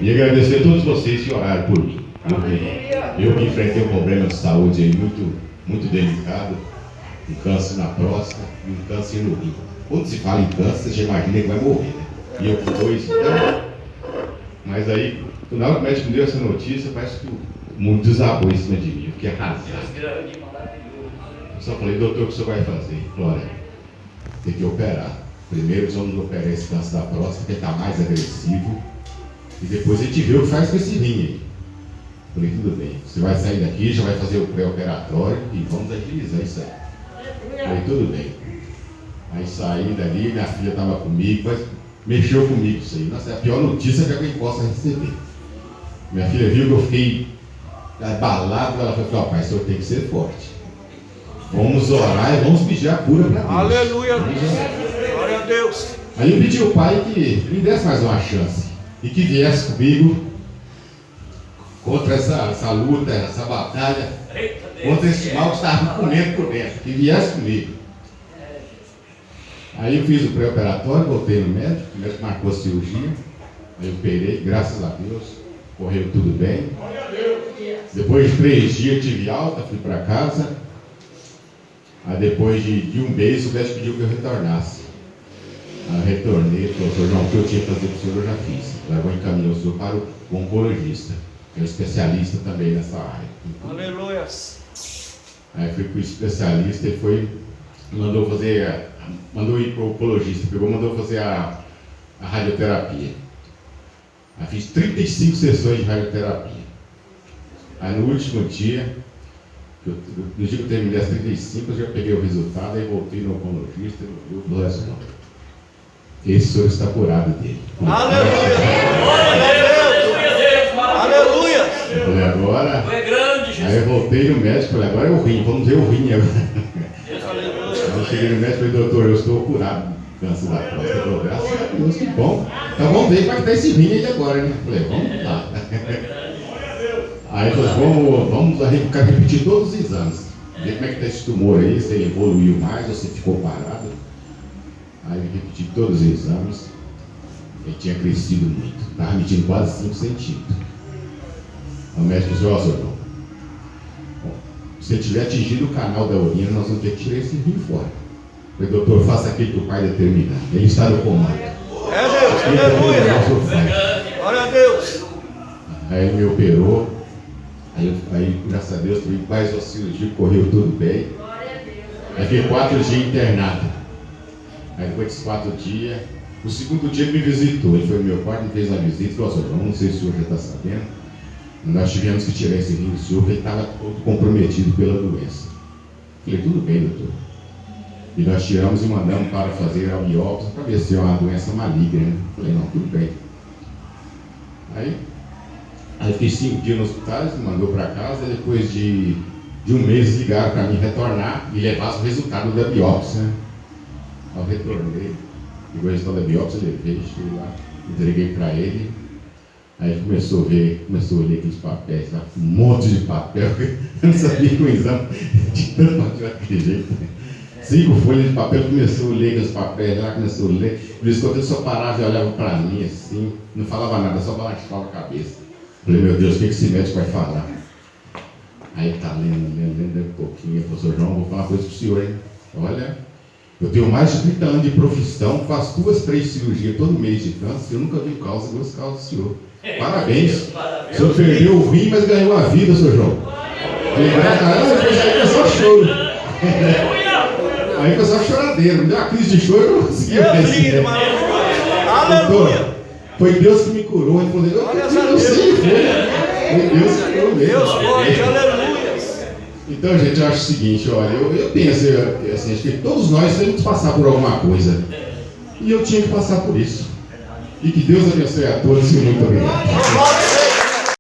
E agradecer a todos vocês que oraram por mim. Eu que enfrentei um problema de saúde aí muito delicado, um câncer na próstata e um câncer no rim. Quando se fala em câncer, você já imagina que vai morrer, né? E eu com dois, então... Mas aí, na hora que o médico me deu essa notícia, parece que o mundo desabou em cima de mim. Eu fiquei arrasado. Eu só falei, doutor, o que o senhor vai fazer? Ele falou, olha, tem que operar. Primeiro vamos operar esse câncer da próstata, que está mais agressivo. E depois a gente vê o que faz com esse rim aí. Eu falei, tudo bem. Você vai sair daqui, já vai fazer o pré-operatório e vamos agilizar isso aí. Eu falei, tudo bem. Aí saí dali, minha filha estava comigo, mas mexeu comigo isso aí. Nossa, é a pior notícia que alguém possa receber. Minha filha viu que eu fiquei abalado, ela falou, pai, o senhor tem que ser forte. Vamos orar e vamos pedir a cura para Deus. Aleluia! Glória a Deus! Aí eu pedi ao pai que me desse mais uma chance e que viesse comigo contra essa luta, essa batalha, contra esse mal que estava me comendo por dentro, que viesse comigo. Aí eu fiz o pré-operatório, voltei no médico, o médico marcou a cirurgia, aí eu operei, graças a Deus, correu tudo bem. Depois de 3 dias tive alta, fui para casa. Aí depois de um mês o médico pediu que eu retornasse. Aí eu retornei, falou, senhor João, o que eu tinha que fazer para o senhor eu já fiz. Agora vou encaminhar o senhor para o oncologista, que é um especialista também nessa área. Aleluia! Aí fui para o especialista e mandou ir para o oncologista, mandou fazer a radioterapia. Aí fiz 35 sessões de radioterapia. Aí no último dia, no dia que eu terminei as 35, eu já peguei o resultado, aí voltei no oncologista e eu falei assim, não, esse senhor está curado dele. Aleluia! Aleluia! Eu falei, agora... Aí eu voltei no médico e falei, agora é o rim, vamos ver o rim agora. Aí eu cheguei no médico e falei, doutor, eu estou curado do câncer da próstata. Ele falou, graças a Deus, que bom. Então vamos ver como é que está esse rim aí agora, né? Eu falei, vamos lá. Aí ele falou, vamos repetir todos os exames. Ver como é que está esse tumor aí, se ele evoluiu mais ou se ficou parado. Aí eu repeti todos os exames. Ele tinha crescido muito. Estava medindo quase 5 centímetros. Aí o médico disse, ó, senhor João, se ele tiver atingido o canal da urina, nós vamos ter que tirar esse rim fora. Eu falei, doutor, faça aquilo que o pai determinar. Ele está no comando. É Deus, aleluia! Glória a Deus! Aí ele me operou. Aí, graças a Deus, tive mais uma cirurgia, correu tudo bem. Aí fiquei 4 dias internado. Aí depois desses 4 dias, o segundo dia ele me visitou. Ele foi no meu quarto, me fez uma visita e falou, senhor, não sei se o senhor já está sabendo, nós tivemos que tirar esse rim do senhor, porque ele estava todo comprometido pela doença. Falei, tudo bem, doutor. E nós tiramos e mandamos para fazer a biópsia para ver se é uma doença maligna, né? Falei, não, tudo bem. Aí fiquei 5 dias no hospital, me mandou para casa, depois de um mês ligaram para mim retornar e levar o resultado da biópsia. Né? Eu retornei, pegou o resultado da biópsia, levei, cheguei lá, entreguei para ele. Aí começou a ler aqueles papéis lá, um monte de papel, eu não sabia que o exame de tanto papel daquele jeito. 5 folhas de papel, começou a ler aqueles papéis lá, começou a ler. Por isso que eu só parava e olhava para mim assim, não falava nada, só balançava a cabeça. Falei, meu Deus, o que esse médico vai falar? Aí ele está lendo um pouquinho. Ele falou, senhor João, vou falar uma coisa para o senhor, hein? Olha, eu tenho mais de 30 anos de profissão, faço 2, 3 cirurgias todo mês de câncer, eu nunca vi 2 causas do senhor. Parabéns. O senhor perdeu o rim, mas ganhou a vida, senhor João. Aí foi só choro. Aí foi só choradeira, me deu uma crise de choro, eu não consegui. Aleluia! Foi Deus que me curou. Ele falou, eu sei, foi Deus que curou mesmo. Deus forte, aleluia! Então, gente, eu acho o seguinte, olha, eu penso assim, acho que todos nós temos que passar por alguma coisa. E eu tinha que passar por isso. E que Deus abençoe a todos e muito obrigado.